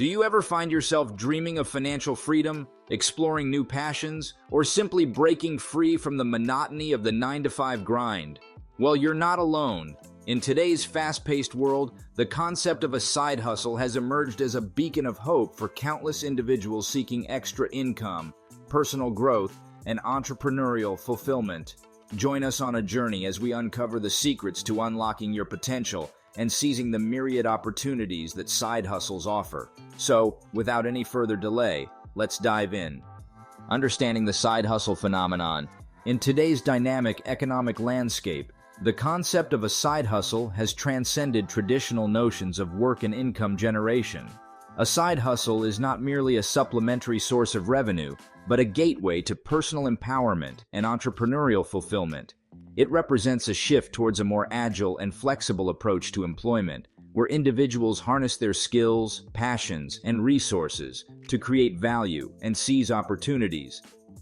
Do you ever find yourself dreaming of financial freedom, exploring new passions, or simply breaking free from the monotony of the 9-to-5 grind? Well, you're not alone. In today's fast-paced world, the concept of a side hustle has emerged as a beacon of hope for countless individuals seeking extra income, personal growth, and entrepreneurial fulfillment. Join us on a journey as we uncover the secrets to unlocking your potential and seizing the myriad opportunities that side hustles offer. So, without any further delay, let's dive in. Understanding the side hustle phenomenon. In today's dynamic economic landscape, the concept of a side hustle has transcended traditional notions of work and income generation. A side hustle is not merely a supplementary source of revenue, but a gateway to personal empowerment and entrepreneurial fulfillment. It represents a shift towards a more agile and flexible approach to employment, where individuals harness their skills, passions, and resources to create value and seize opportunities.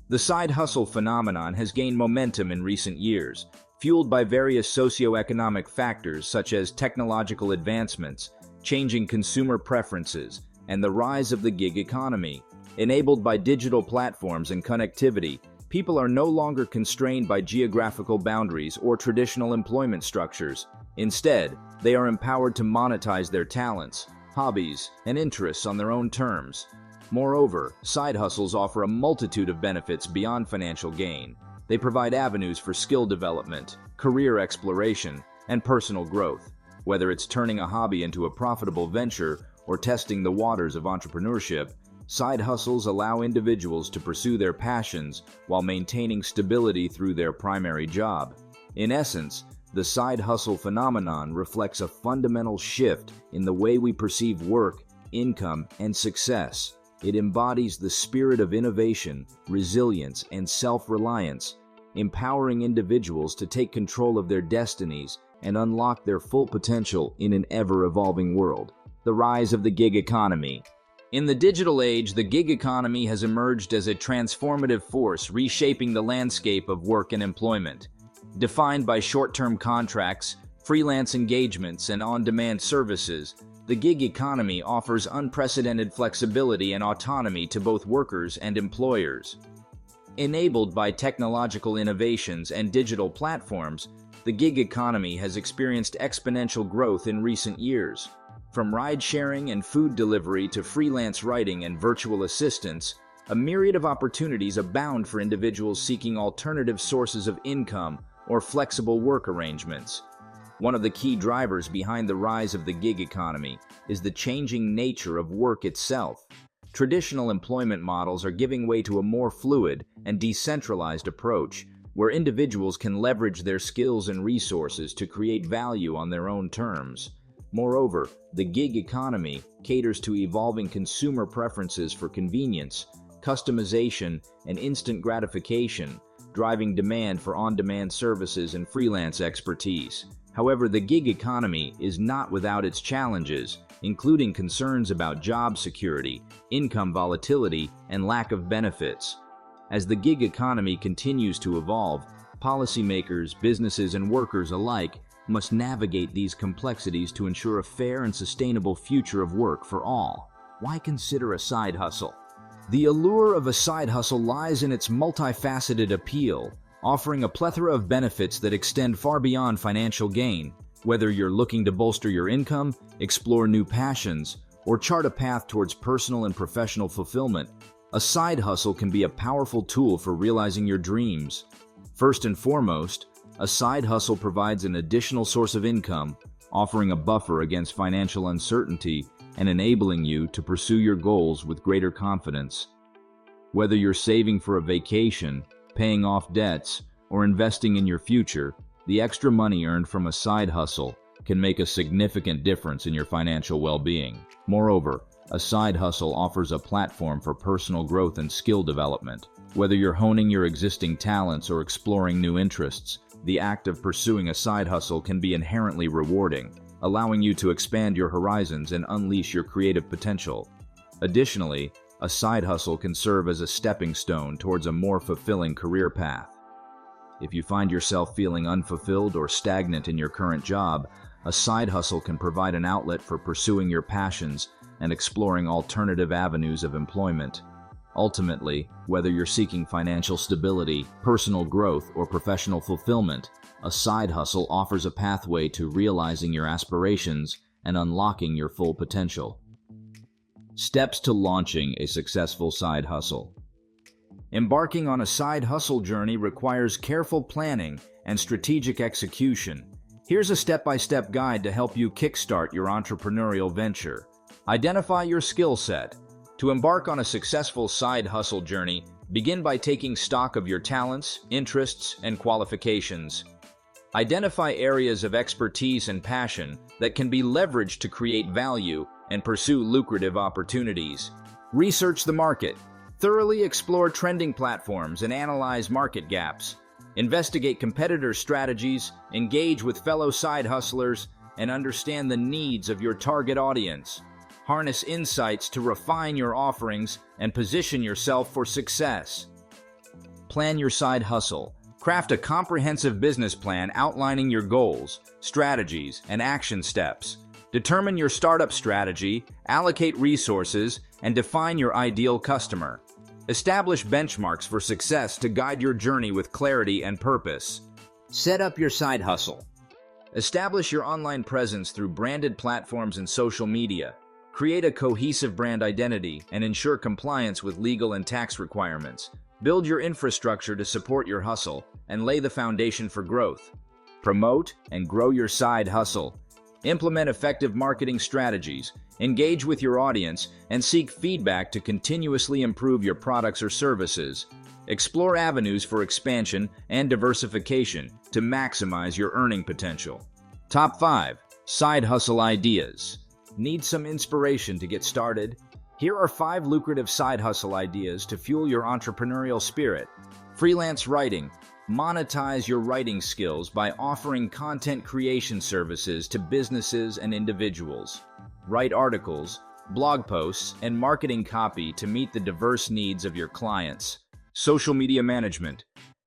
The side hustle phenomenon has gained momentum in recent years, fueled by various socioeconomic factors such as technological advancements, changing consumer preferences, and the rise of the gig economy. Enabled by digital platforms and connectivity, people are no longer constrained by geographical boundaries or traditional employment structures. Instead, they are empowered to monetize their talents, hobbies, and interests on their own terms. Moreover, side hustles offer a multitude of benefits beyond financial gain. They provide avenues for skill development, career exploration, and personal growth. Whether it's turning a hobby into a profitable venture or testing the waters of entrepreneurship, side hustles allow individuals to pursue their passions while maintaining stability through their primary job. In essence, the side hustle phenomenon reflects a fundamental shift in the way we perceive work, income, and success. It embodies the spirit of innovation, resilience, and self-reliance, empowering individuals to take control of their destinies and unlock their full potential in an ever-evolving world. The rise of the gig economy. In the digital age, the gig economy has emerged as a transformative force reshaping the landscape of work and employment. Defined by short-term contracts, freelance engagements, and on-demand services, the gig economy offers unprecedented flexibility and autonomy to both workers and employers. Enabled by technological innovations and digital platforms, the gig economy has experienced exponential growth in recent years. From ride-sharing and food delivery to freelance writing and virtual assistants, a myriad of opportunities abound for individuals seeking alternative sources of income or flexible work arrangements. One of the key drivers behind the rise of the gig economy is the changing nature of work itself. Traditional employment models are giving way to a more fluid and decentralized approach, where individuals can leverage their skills and resources to create value on their own terms. Moreover, the gig economy caters to evolving consumer preferences for convenience, customization, and instant gratification, driving demand for on-demand services and freelance expertise. However, the gig economy is not without its challenges, including concerns about job security, income volatility, and lack of benefits. As the gig economy continues to evolve, policymakers, businesses, and workers alike must navigate these complexities to ensure a fair and sustainable future of work for all. Why consider a side hustle? The allure of a side hustle lies in its multifaceted appeal, offering a plethora of benefits that extend far beyond financial gain. Whether you're looking to bolster your income, explore new passions, or chart a path towards personal and professional fulfillment, a side hustle can be a powerful tool for realizing your dreams. First and foremost, a side hustle provides an additional source of income, offering a buffer against financial uncertainty and enabling you to pursue your goals with greater confidence. Whether you're saving for a vacation, paying off debts, or investing in your future, the extra money earned from a side hustle can make a significant difference in your financial well-being. Moreover, a side hustle offers a platform for personal growth and skill development. Whether you're honing your existing talents or exploring new interests, the act of pursuing a side hustle can be inherently rewarding, allowing you to expand your horizons and unleash your creative potential. Additionally, a side hustle can serve as a stepping stone towards a more fulfilling career path. If you find yourself feeling unfulfilled or stagnant in your current job, a side hustle can provide an outlet for pursuing your passions, and exploring alternative avenues of employment. Ultimately, whether you're seeking financial stability, personal growth, or professional fulfillment, a side hustle offers a pathway to realizing your aspirations and unlocking your full potential. Steps to launching a successful side hustle. Embarking on a side hustle journey requires careful planning and strategic execution. Here's a step-by-step guide to help you kickstart your entrepreneurial venture. Identify your skill set. To embark on a successful side hustle journey, begin by taking stock of your talents, interests, and qualifications. Identify areas of expertise and passion that can be leveraged to create value and pursue lucrative opportunities. Research the market. Thoroughly explore trending platforms and analyze market gaps. Investigate competitor strategies, engage with fellow side hustlers, and understand the needs of your target audience. Harness insights to refine your offerings and position yourself for success. Plan your side hustle. Craft a comprehensive business plan outlining your goals, strategies, and action steps. Determine your startup strategy, allocate resources, and define your ideal customer. Establish benchmarks for success to guide your journey with clarity and purpose. Set up your side hustle. Establish your online presence through branded platforms and social media. Create a cohesive brand identity and ensure compliance with legal and tax requirements. Build your infrastructure to support your hustle and lay the foundation for growth. Promote and grow your side hustle. Implement effective marketing strategies, engage with your audience, and seek feedback to continuously improve your products or services. Explore avenues for expansion and diversification to maximize your earning potential. Top 5 Side Hustle Ideas. Need some inspiration to get started? Here are 5 lucrative side hustle ideas to fuel your entrepreneurial spirit. Freelance writing. Monetize your writing skills by offering content creation services to businesses and individuals. Write articles, blog posts, and marketing copy to meet the diverse needs of your clients. Social media management.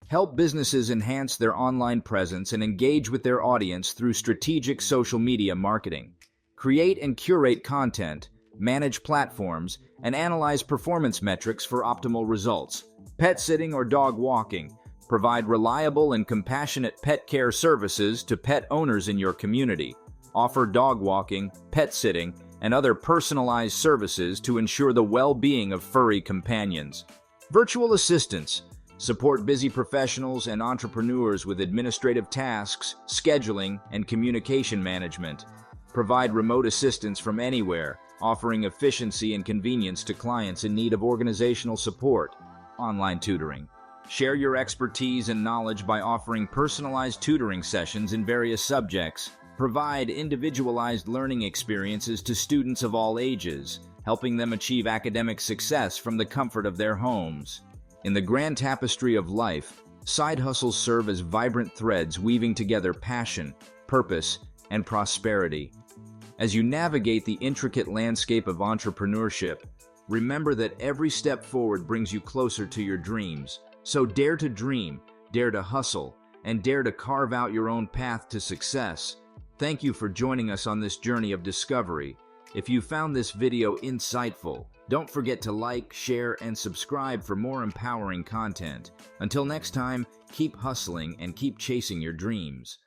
Help businesses enhance their online presence and engage with their audience through strategic social media marketing. Create and curate content, manage platforms, and analyze performance metrics for optimal results. Pet sitting or dog walking. Provide reliable and compassionate pet care services to pet owners in your community. Offer dog walking, pet sitting, and other personalized services to ensure the well-being of furry companions. Virtual assistants. Support busy professionals and entrepreneurs with administrative tasks, scheduling, and communication management. Provide remote assistance from anywhere, offering efficiency and convenience to clients in need of organizational support. Online tutoring. Share your expertise and knowledge by offering personalized tutoring sessions in various subjects. Provide individualized learning experiences to students of all ages, helping them achieve academic success from the comfort of their homes. In the grand tapestry of life, side hustles serve as vibrant threads weaving together passion, purpose, and prosperity. As you navigate the intricate landscape of entrepreneurship, remember that every step forward brings you closer to your dreams. So dare to dream, dare to hustle, and dare to carve out your own path to success. Thank you for joining us on this journey of discovery. If you found this video insightful, don't forget to like, share, and subscribe for more empowering content. Until next time, keep hustling and keep chasing your dreams.